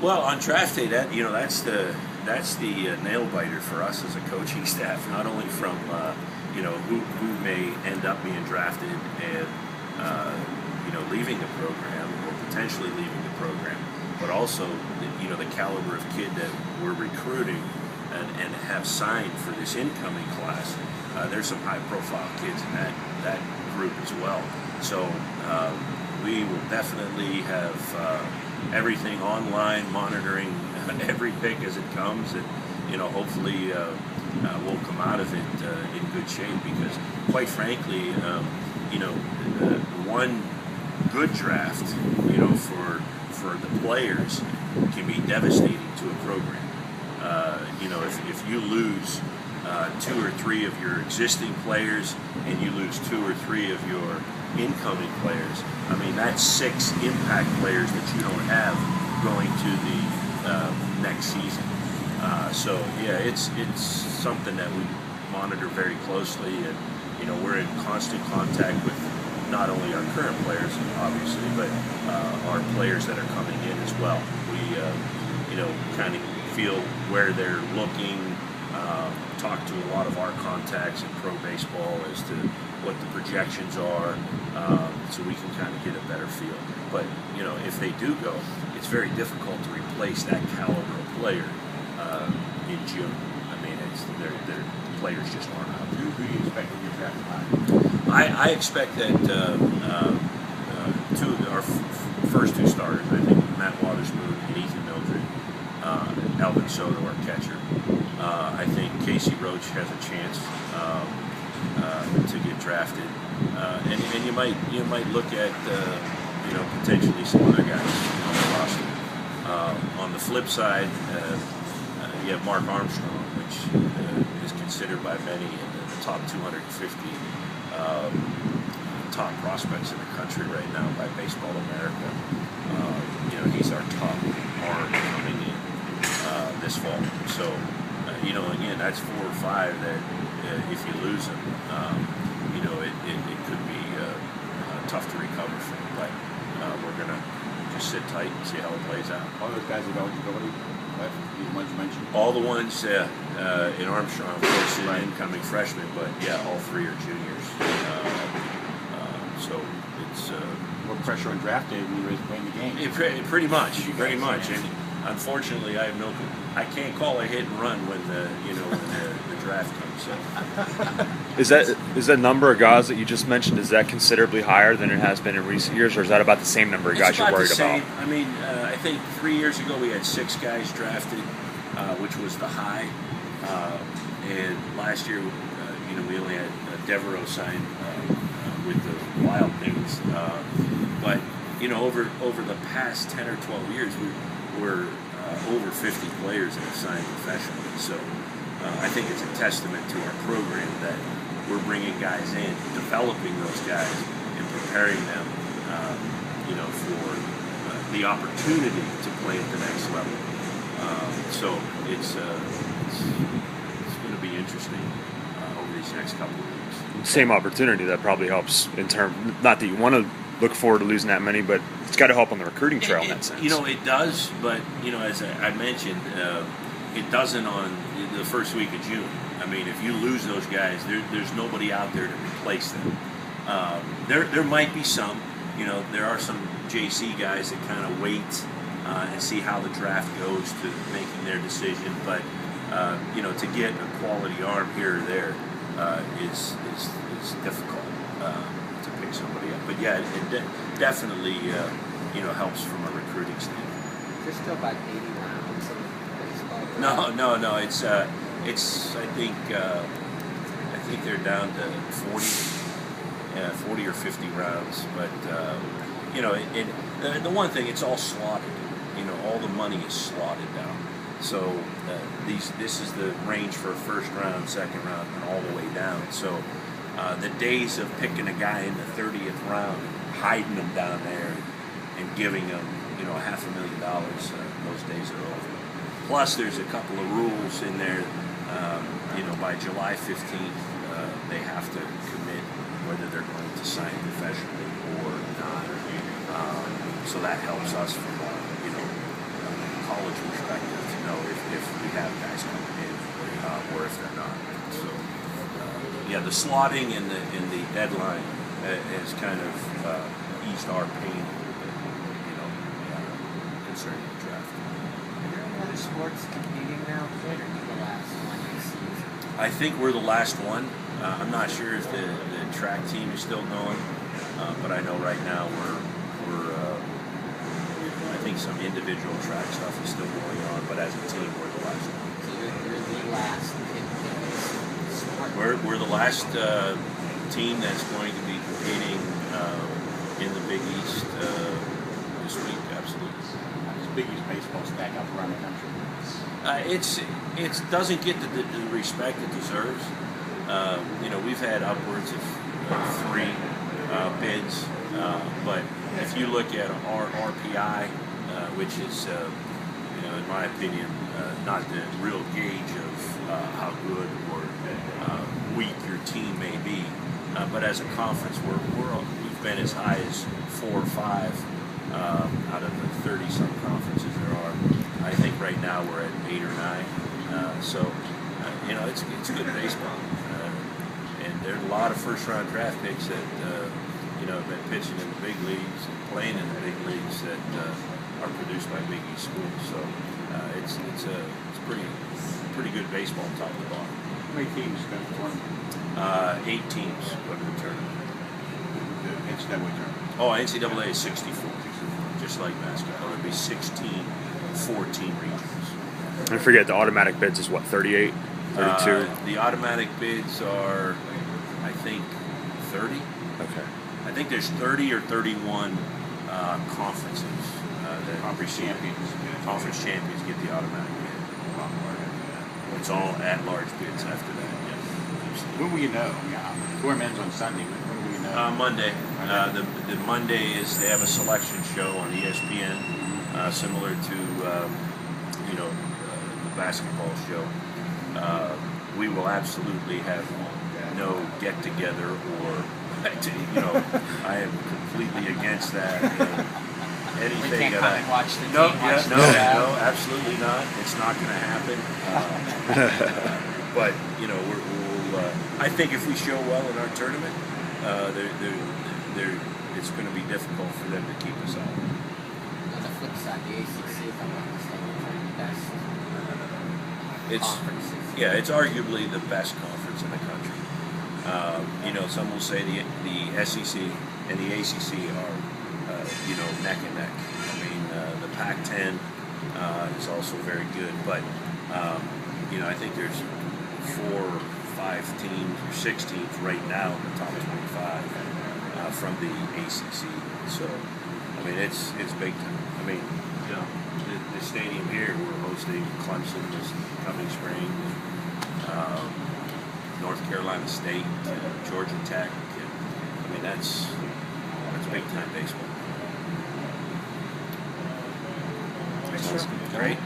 Well, on draft day, that's the nail biter for us as a coaching staff. Not only from who may end up being drafted and leaving the program or potentially leaving the program, but also the caliber of kid that we're recruiting and have signed for this incoming class. There's some high-profile kids in that group as well. So we will definitely have everything online, monitoring every pick as it comes, and hopefully we'll come out of it in good shape. Because, quite frankly, one good draft, for the players can be devastating to a program. If you lose 2 or 3 of your existing players and you lose 2 or 3 of your incoming players, I mean, that's 6 impact players that you don't have going to the next season. So yeah, it's something that we monitor very closely, and we're in constant contact with not only our current players, obviously, but our players that are coming in as well. We kind of feel where they're looking, talk to a lot of our contacts in pro baseball as to what the projections are, so we can kind of get a better feel. But if they do go, it's very difficult to replace that caliber of player in June. I mean, their players just aren't out there. Who do you expect in your draft class? I expect that our first 2 starters, I think Matt Waterspoon and Ethan Mildred, Alvin Soto, our catcher. I think Casey Roach has a chance to get drafted, and you might look at potentially some other guys on the roster. On the flip side, you have Mark Armstrong, which is considered by many in the top 250 top prospects in the country right now by Baseball America. He's our top arm coming in this fall. So, again, that's 4 or 5 that if you lose them, it could be tough to recover from. But we're going to just sit tight and see how it plays out. All those guys have eligibility left, these ones you mentioned? All the ones in Armstrong, of course, is an incoming freshman, but yeah, all 3 are juniors. So it's more pressure on draft day when you're playing the game. Pretty much. And unfortunately, I can't call a hit and run when the draft comes. So. Is that number of guys that you just mentioned, is that considerably higher than it has been in recent years, or is that about the same number of guys you're worried about? I mean, I think 3 years ago we had 6 guys drafted, which was the high, and last year, we only had Devereaux signed with the Wild Things, but over the past 10 or 12 years, we're over 50 players that have signed professionally. So I think it's a testament to our program that we're bringing guys in, developing those guys, and preparing them, for the opportunity to play at the next level. So it's going to be interesting over these next couple of weeks. Same opportunity, that probably helps in terms, not that you want to look forward to losing that many, but it's got to help on the recruiting trail in that sense. It does, but as I mentioned, it doesn't on the first week of June. I mean, if you lose those guys, there's nobody out there to replace them. There might be some. There are some JC guys that kind of wait and see how the draft goes to making their decision. But to get a quality arm here or there is difficult to pick somebody up. But yeah, it definitely helps from a recruiting standpoint. There's still about 80 rounds of baseball. No. It's I think they're down to 40 or 50 rounds. But the one thing, it's all slotted. All the money is slotted down. So this is the range for first round, second round, and all the way down. So the days of picking a guy in the 30th round, hiding him down there, and giving him $500,000, those days are over. Plus, there's a couple of rules in there. By July 15th, they have to commit whether they're going to sign professionally or not. So that helps us from a have guys coming in, or if they're not. So, yeah, the slotting and the deadline has kind of eased our pain a little bit, concerning the draft. Are there any other sports competing now, Pitt, or are you the last one this season? I think we're the last one. I'm not sure if the track team is still going, but I know right now we're I think some individual track stuff is still going on, but as a team, we're the last one. So you're the last sport. We're the last team that's going to be competing in the Big East this week. Absolutely. How does Big East baseball stack up around the country? It doesn't get the respect it deserves. We've had upwards of 3 bids, but if you look at our RPI, which is, in my opinion, not the real gauge of how good or weak your team may be, but as a conference, we've been as high as 4 or 5 out of the 30-some conferences there are. I think right now we're at 8 or 9. It's good baseball. And there are a lot of first-round draft picks that have been pitching in the big leagues and playing in the big leagues that are produced by Big East schools. So it's pretty good baseball top to bottom. How many teams go to the tournament? 8 teams go to the tournament. The NCAA tournament. Oh, NCAA is 64, just like basketball. There'll be 16 4-team regions. I forget, the automatic bids is what, 38? 32? The automatic bids are, I think, 30. Okay. I think there's 30 or 31 conferences that Conference champions. Conference champions get the automatic bid. It's all at-large bids after that. Yeah, absolutely. When will you know? Tournament ends on Sunday. When will you know? Monday. The Monday is they have a selection show on ESPN, similar to the basketball show. We will absolutely have no get-together or, I am completely against that. Anything We can't come and watch the no, team watch the no, draft. absolutely not. It's not going to happen. But I think if we show well in our tournament, it's going to be difficult for them to keep us out. On the flip side, the ACC, if I'm not mistaken, is one of the best conferences. Yeah, it's arguably the best conference in the country. Some will say the SEC and the ACC are, neck and neck. I mean, the Pac-10 is also very good, but I think there's 4 or 5 teams or 6 teams right now in the top 25 from the ACC. So, I mean, it's big time. I mean, the stadium here, we're hosting Clemson this coming spring, North Carolina State, Georgia Tech. I mean, that's big time baseball. Great.